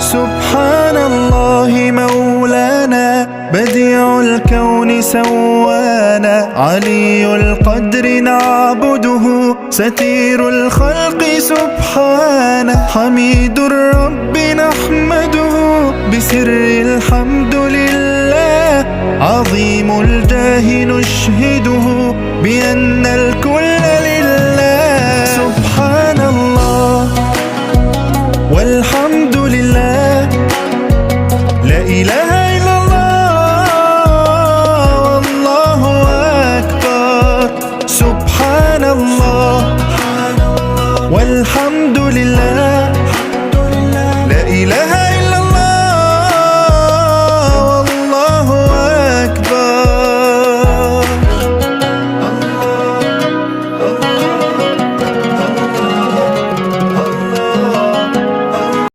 سبحان الله مولانا بديع الكون سوانا، علي القدر نعبده ستير الخلق سبحانه، حميد الرب نحمده بسر الحمد لله، عظيم الجاه نشهده بأن الكل لله. سبحان الله والحمد لله، لا إله إلا الله والله أكبر. سبحان الله والحمد لله،